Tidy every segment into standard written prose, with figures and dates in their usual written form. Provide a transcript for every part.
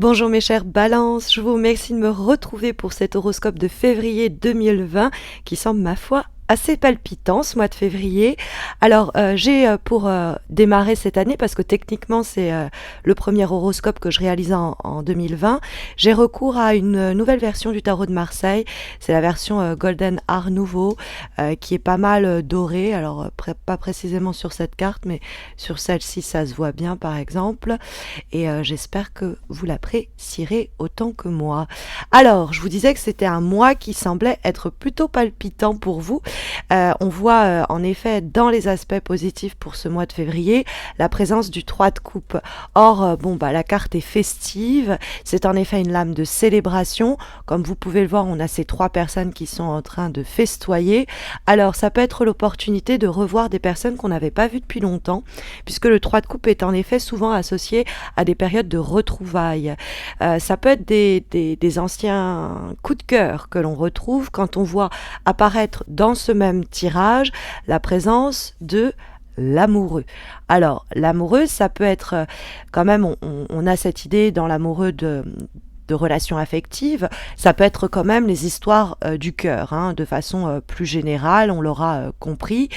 Bonjour mes chers balances, je vous remercie de me retrouver pour cet horoscope de février 2020 qui semble ma foi assez palpitant ce mois de février. Alors j'ai pour démarrer cette année, parce que techniquement c'est le premier horoscope que je réalise en 2020, j'ai recours à une nouvelle version du tarot de Marseille. C'est la version Golden Art Nouveau qui est pas mal dorée, alors pas précisément sur cette carte mais sur celle-ci ça se voit bien par exemple, et j'espère que vous l'apprécierez autant que moi. Alors je vous disais que c'était un mois qui semblait être plutôt palpitant pour vous. On voit en effet dans les aspects positifs pour ce mois de février la présence du 3 de coupe. Or, la carte est festive, c'est en effet une lame de célébration. Comme vous pouvez le voir, on a ces trois personnes qui sont en train de festoyer. Alors, ça peut être l'opportunité de revoir des personnes qu'on n'avait pas vues depuis longtemps, puisque le 3 de coupe est en effet souvent associé à des périodes de retrouvailles. Ça peut être des anciens coups de cœur que l'on retrouve quand on voit apparaître dans ce même tirage la présence de l'amoureux. Alors, l'amoureux, ça peut être quand même, on a cette idée dans l'amoureux de relations affectives, ça peut être quand même les histoires du cœur, de façon plus générale, on l'aura compris.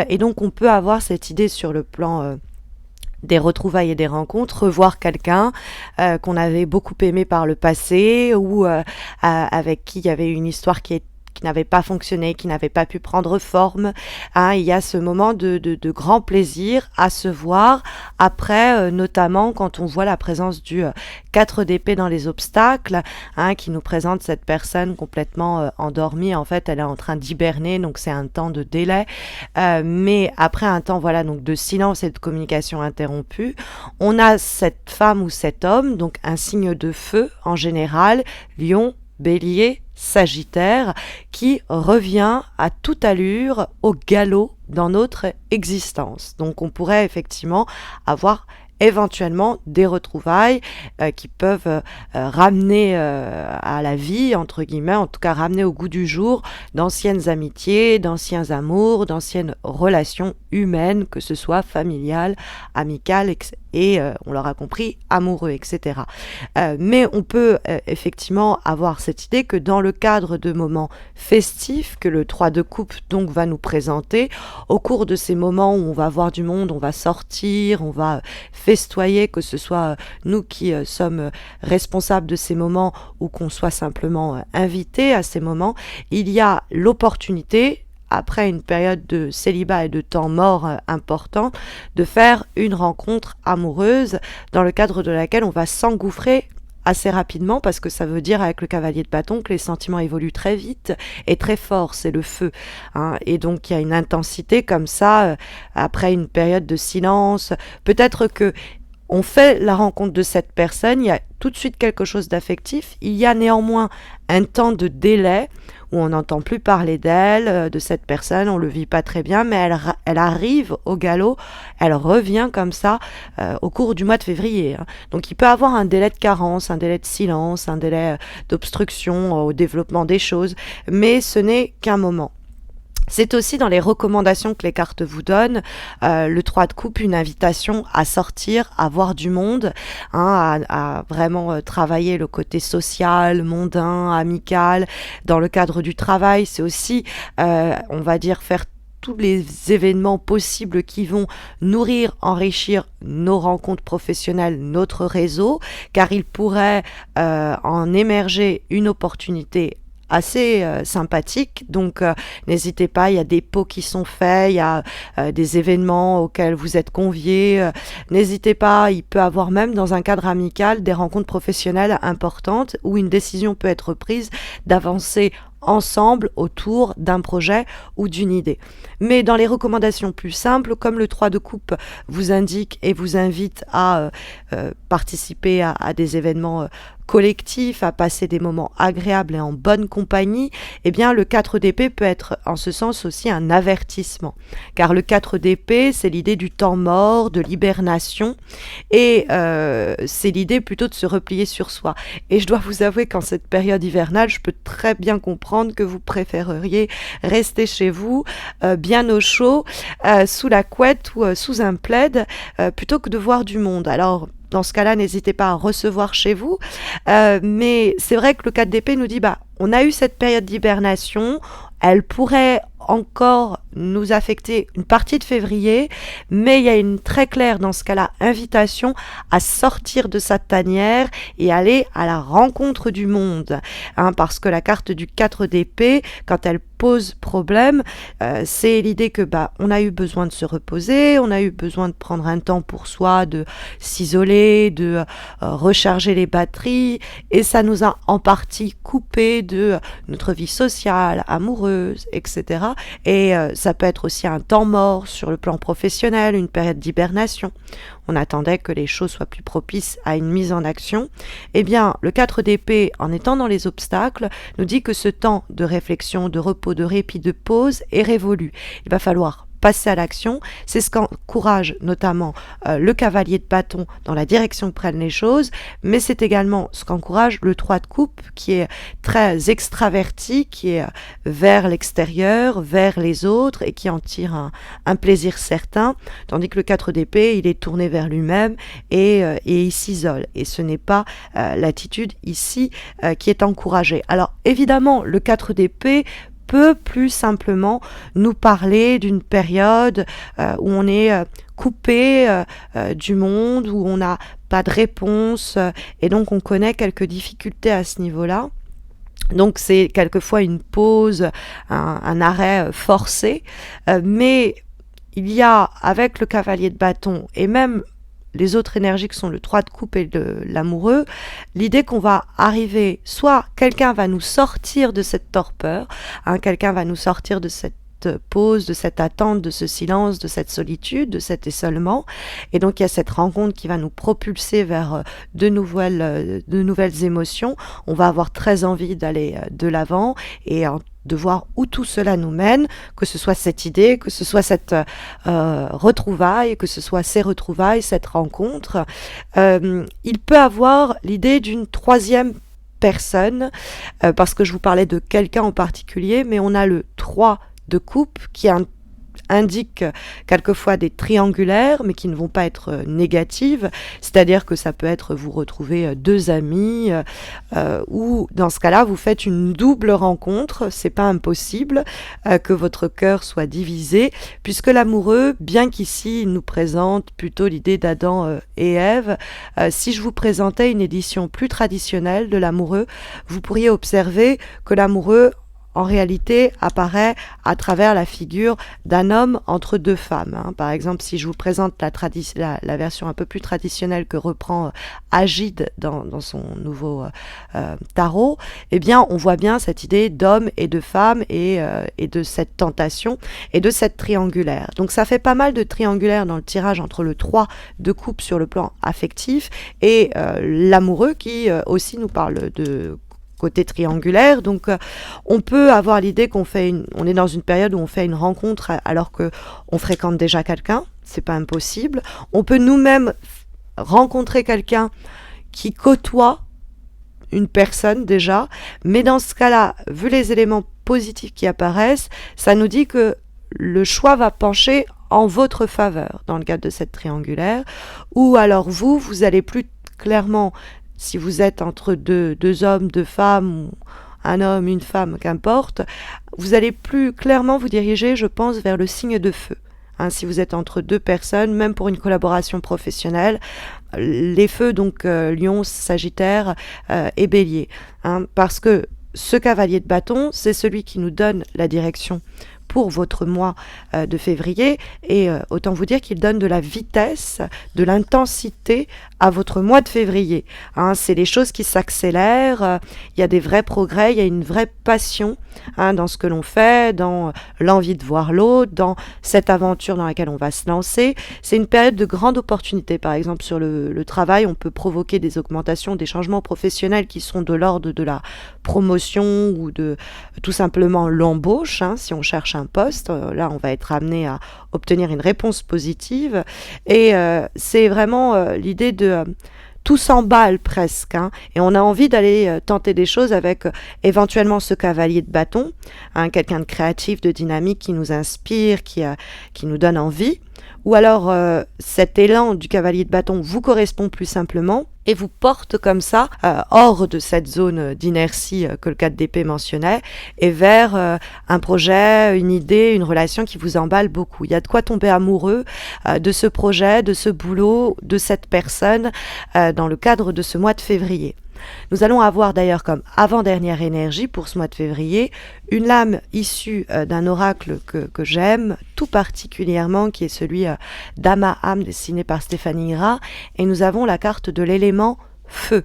Et donc, on peut avoir cette idée sur le plan des retrouvailles et des rencontres, revoir quelqu'un qu'on avait beaucoup aimé par le passé ou avec qui il y avait une histoire qui n'avait pas fonctionné, qui n'avait pas pu prendre forme. Il y a ce moment de grand plaisir à se voir après, notamment quand on voit la présence du 4 d'épée dans les obstacles, qui nous présente cette personne complètement endormie. En fait, elle est en train d'hiberner, donc c'est un temps de délai. Mais après un temps donc de silence et de communication interrompue, on a cette femme ou cet homme, donc un signe de feu en général, lion, bélier, Sagittaire, qui revient à toute allure au galop dans notre existence. Donc on pourrait effectivement avoir éventuellement des retrouvailles qui peuvent ramener à la vie, entre guillemets, en tout cas ramener au goût du jour d'anciennes amitiés, d'anciens amours, d'anciennes relations humaines, que ce soit familiales, amicales et on l'aura compris, amoureux, etc. Mais on peut effectivement avoir cette idée que dans le cadre de moments festifs que le 3 de coupe donc va nous présenter, au cours de ces moments où on va voir du monde, on va sortir, on va festoyer, que ce soit nous qui sommes responsables de ces moments ou qu'on soit simplement invités à ces moments, il y a l'opportunité, après une période de célibat et de temps mort important, de faire une rencontre amoureuse dans le cadre de laquelle on va s'engouffrer assez rapidement, parce que ça veut dire avec le cavalier de bâton que les sentiments évoluent très vite et très fort, c'est le feu. Et donc il y a une intensité comme ça, après une période de silence. Peut-être que on fait la rencontre de cette personne, il y a tout de suite quelque chose d'affectif, il y a néanmoins un temps de délai où on n'entend plus parler d'elle, de cette personne, on le vit pas très bien, mais elle arrive au galop, elle revient comme ça au cours du mois de février. Donc il peut avoir un délai de carence, un délai de silence, un délai d'obstruction au développement des choses, mais ce n'est qu'un moment. C'est aussi dans les recommandations que les cartes vous donnent, le 3 de coupe, une invitation à sortir, à voir du monde, à vraiment travailler le côté social, mondain, amical. Dans le cadre du travail, c'est aussi, on va dire, faire tous les événements possibles qui vont nourrir, enrichir nos rencontres professionnelles, notre réseau, car il pourrait en émerger une opportunité assez sympathique, donc n'hésitez pas, il y a des pots qui sont faits, il y a des événements auxquels vous êtes conviés, n'hésitez pas, il peut avoir même dans un cadre amical des rencontres professionnelles importantes où une décision peut être prise d'avancer ensemble autour d'un projet ou d'une idée. Mais dans les recommandations plus simples, comme le 3 de coupe vous indique et vous invite à participer à des événements collectif, à passer des moments agréables et en bonne compagnie, eh bien le 4 d'épée peut être en ce sens aussi un avertissement. Car le 4 d'épée, c'est l'idée du temps mort, de l'hibernation, et c'est l'idée plutôt de se replier sur soi. Et je dois vous avouer qu'en cette période hivernale, je peux très bien comprendre que vous préféreriez rester chez vous, bien au chaud, sous la couette ou sous un plaid, plutôt que de voir du monde. Alors, dans ce cas-là, n'hésitez pas à recevoir chez vous. Mais c'est vrai que le 4 d'épée nous dit, bah, on a eu cette période d'hibernation, elle pourrait encore nous affecter une partie de février, mais il y a une très claire, dans ce cas-là, invitation à sortir de sa tanière et aller à la rencontre du monde. Parce que la carte du 4 d'épée, quand elle pose problème, c'est l'idée que on a eu besoin de se reposer, on a eu besoin de prendre un temps pour soi, de s'isoler, de recharger les batteries, et ça nous a en partie coupé de notre vie sociale, amoureuse, etc. Et ça peut être aussi un temps mort sur le plan professionnel, une période d'hibernation. On attendait que les choses soient plus propices à une mise en action. Eh bien, le 4 d'épée, en étant dans les obstacles, nous dit que ce temps de réflexion, de repos, de répit, de pause est révolu. Il va falloir passer à l'action. C'est ce qu'encourage notamment le cavalier de bâton dans la direction que prennent les choses, mais c'est également ce qu'encourage le 3 de coupe, qui est très extraverti, qui est vers l'extérieur, vers les autres, et qui en tire un plaisir certain, tandis que le 4 d'épée, il est tourné vers lui-même et il s'isole. Et ce n'est pas l'attitude ici qui est encouragée. Alors évidemment, le 4 d'épée peut plus simplement nous parler d'une période où on est coupé du monde, où on n'a pas de réponse, et donc on connaît quelques difficultés à ce niveau-là. Donc c'est quelquefois une pause, un arrêt forcé, mais il y a, avec le cavalier de bâton, et même les autres énergies qui sont le 3 de coupe et l'amoureux, l'idée qu'on va arriver, soit quelqu'un va nous sortir de cette torpeur, quelqu'un va nous sortir de cette pause, de cette attente, de ce silence, de cette solitude, de cet isolement, et donc il y a cette rencontre qui va nous propulser vers de nouvelles émotions. On va avoir très envie d'aller de l'avant et de voir où tout cela nous mène, que ce soit cette idée, que ce soit cette retrouvaille, que ce soit ces retrouvailles, cette rencontre. Il peut avoir l'idée d'une troisième personne, parce que je vous parlais de quelqu'un en particulier, mais on a le 3 de coupe qui indique quelquefois des triangulaires, mais qui ne vont pas être négatives, c'est-à-dire que ça peut être vous retrouver deux amis, ou dans ce cas-là vous faites une double rencontre. C'est pas impossible que votre cœur soit divisé, puisque l'amoureux, bien qu'ici il nous présente plutôt l'idée d'Adam et Ève, si je vous présentais une édition plus traditionnelle de l'amoureux, vous pourriez observer que l'amoureux en réalité apparaît à travers la figure d'un homme entre deux femmes. Par exemple, si je vous présente la version un peu plus traditionnelle que reprend Agide dans son nouveau tarot, eh bien, on voit bien cette idée d'homme et de femme et de cette tentation et de cette triangulaire. Donc ça fait pas mal de triangulaires dans le tirage entre le 3 de coupe sur le plan affectif et l'amoureux qui aussi nous parle de côté triangulaire. Donc on peut avoir l'idée on est dans une période où on fait une rencontre alors que on fréquente déjà quelqu'un, c'est pas impossible. On peut nous-mêmes rencontrer quelqu'un qui côtoie une personne déjà, mais dans ce cas-là, vu les éléments positifs qui apparaissent, ça nous dit que le choix va pencher en votre faveur dans le cadre de cette triangulaire, ou alors vous allez plus clairement, si vous êtes entre deux hommes, deux femmes, ou un homme, une femme, qu'importe, vous allez plus clairement vous diriger, je pense, vers le signe de feu. Si vous êtes entre deux personnes, même pour une collaboration professionnelle, les feux, donc Lion, Sagittaire et Bélier. Parce que ce cavalier de bâton, c'est celui qui nous donne la direction pour votre mois de février, et autant vous dire qu'il donne de la vitesse, de l'intensité à votre mois de février. C'est les choses qui s'accélèrent, il y a des vrais progrès, il y a une vraie passion dans ce que l'on fait, dans l'envie de voir l'autre, dans cette aventure dans laquelle on va se lancer. C'est une période de grande opportunité. Par exemple, sur le travail, on peut provoquer des augmentations, des changements professionnels qui sont de l'ordre de la promotion ou de tout simplement l'embauche, si on cherche un poste. Là, on va être amené à obtenir une réponse positive, et c'est vraiment l'idée de tout s'emballe presque, hein, et on a envie d'aller tenter des choses avec éventuellement ce cavalier de bâton, hein, quelqu'un de créatif, de dynamique qui nous inspire, qui nous donne envie, ou alors cet élan du cavalier de bâton vous correspond plus simplement et vous porte comme ça hors de cette zone d'inertie que le 4 d'épée mentionnait et vers un projet, une idée, une relation qui vous emballe beaucoup. Il y a de quoi tomber amoureux de ce projet, de ce boulot, de cette personne dans le cadre de ce mois de février. Nous allons avoir d'ailleurs comme avant-dernière énergie pour ce mois de février une lame issue d'un oracle que j'aime tout particulièrement, qui est celui d'Amaham dessiné par Stéphanie Ira, et nous avons la carte de l'élément feu.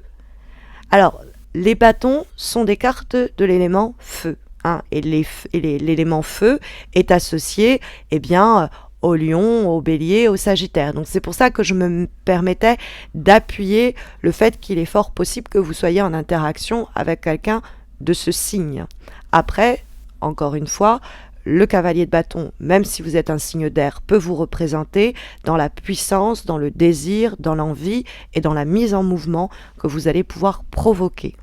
Alors, les bâtons sont des cartes de l'élément feu, hein, et l'élément feu est associé, eh bien, au lion, au bélier, au sagittaire. Donc c'est pour ça que je me permettais d'appuyer le fait qu'il est fort possible que vous soyez en interaction avec quelqu'un de ce signe. Après, encore une fois, le cavalier de bâton, même si vous êtes un signe d'air, peut vous représenter dans la puissance, dans le désir, dans l'envie et dans la mise en mouvement que vous allez pouvoir provoquer.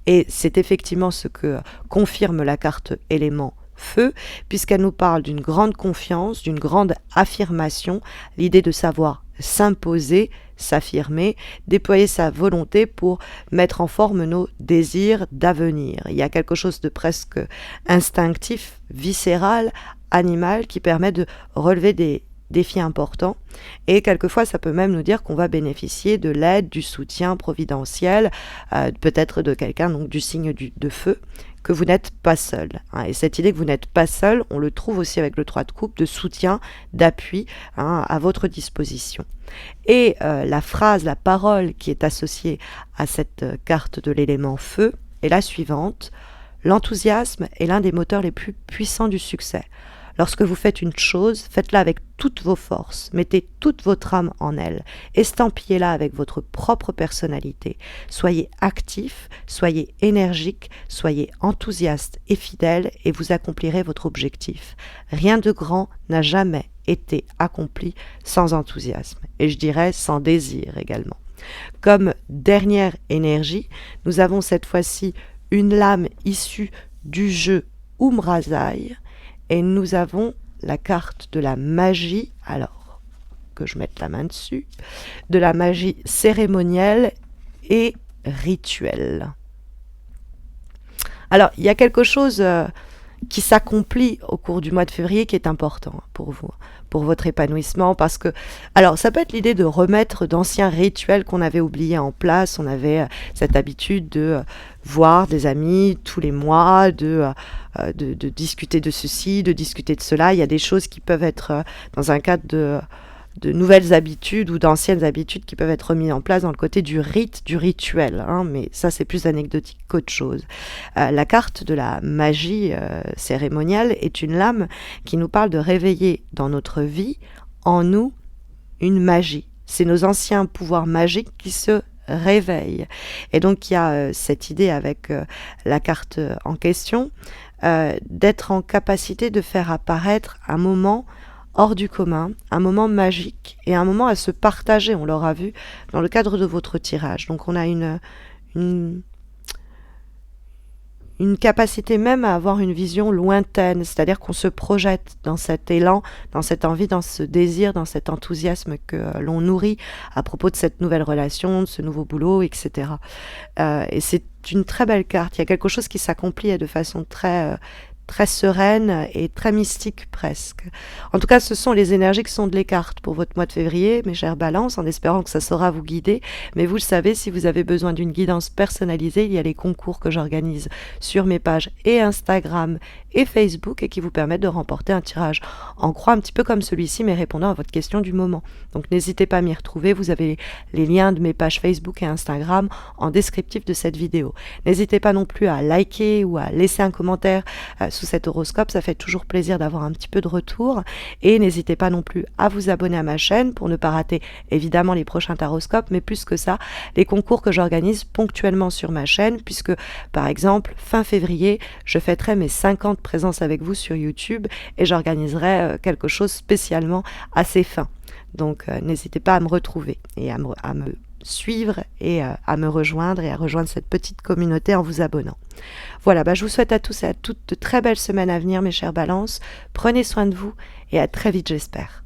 Et c'est effectivement ce que confirme la carte élément feu, puisqu'elle nous parle d'une grande confiance, d'une grande affirmation, l'idée de savoir s'imposer, s'affirmer, déployer sa volonté pour mettre en forme nos désirs d'avenir. Il y a quelque chose de presque instinctif, viscéral, animal, qui permet de relever des défis importants, et quelquefois ça peut même nous dire qu'on va bénéficier de l'aide, du soutien providentiel, peut-être de quelqu'un donc du signe de feu, que vous n'êtes pas seul. Hein. Et cette idée que vous n'êtes pas seul, on le trouve aussi avec le 3 de coupe, de soutien, d'appui, hein, à votre disposition. Et la phrase, la parole qui est associée à cette carte de l'élément feu est la suivante: l'enthousiasme est l'un des moteurs les plus puissants du succès. Lorsque vous faites une chose, faites-la avec toutes vos forces, mettez toute votre âme en elle, estampillez-la avec votre propre personnalité. Soyez actif, soyez énergique, soyez enthousiaste et fidèle et vous accomplirez votre objectif. Rien de grand n'a jamais été accompli sans enthousiasme, et je dirais sans désir également. Comme dernière énergie, nous avons cette fois-ci une lame issue du jeu Umrazai, et nous avons la carte de la magie, alors que je mette la main dessus, de la magie cérémonielle et rituelle. Alors, il y a quelque chose qui s'accomplit au cours du mois de février qui est important pour vous, pour votre épanouissement, parce que, alors ça peut être l'idée de remettre d'anciens rituels qu'on avait oubliés en place. On avait cette habitude de voir des amis tous les mois, de discuter de ceci, de discuter de cela. Il y a des choses qui peuvent être dans un cadre de nouvelles habitudes ou d'anciennes habitudes qui peuvent être mises en place dans le côté du rite, du rituel, hein, mais ça c'est plus anecdotique qu'autre chose. La carte de la magie cérémoniale est une lame qui nous parle de réveiller dans notre vie, en nous, une magie. C'est nos anciens pouvoirs magiques qui se réveillent. Et donc il y a cette idée avec la carte en question d'être en capacité de faire apparaître un moment hors du commun, un moment magique et un moment à se partager, on l'aura vu dans le cadre de votre tirage. Donc on a une capacité même à avoir une vision lointaine, c'est-à-dire qu'on se projette dans cet élan, dans cette envie, dans ce désir, dans cet enthousiasme que l'on nourrit à propos de cette nouvelle relation, de ce nouveau boulot, etc. Et c'est une très belle carte. Il y a quelque chose qui s'accomplit de façon très sereine et très mystique presque. En tout cas, ce sont les énergies qui sont de les cartes pour votre mois de février, mes chers balances, en espérant que ça saura vous guider. Mais vous le savez, si vous avez besoin d'une guidance personnalisée, il y a les concours que j'organise sur mes pages et Instagram et Facebook et qui vous permettent de remporter un tirage en croix un petit peu comme celui-ci, mais répondant à votre question du moment. Donc n'hésitez pas à m'y retrouver, vous avez les liens de mes pages Facebook et Instagram en descriptif de cette vidéo. N'hésitez pas non plus à liker ou à laisser un commentaire sous cet horoscope, ça fait toujours plaisir d'avoir un petit peu de retour, et n'hésitez pas non plus à vous abonner à ma chaîne pour ne pas rater évidemment les prochains taroscopes, mais plus que ça, les concours que j'organise ponctuellement sur ma chaîne, puisque par exemple fin février je fêterai mes 50 présences avec vous sur YouTube et j'organiserai quelque chose spécialement à ces fins. Donc n'hésitez pas à me retrouver et à me suivre et à me rejoindre et à rejoindre cette petite communauté en vous abonnant. Voilà, je vous souhaite à tous et à toutes de très belles semaines à venir, mes chères balances. Prenez soin de vous et à très vite, j'espère.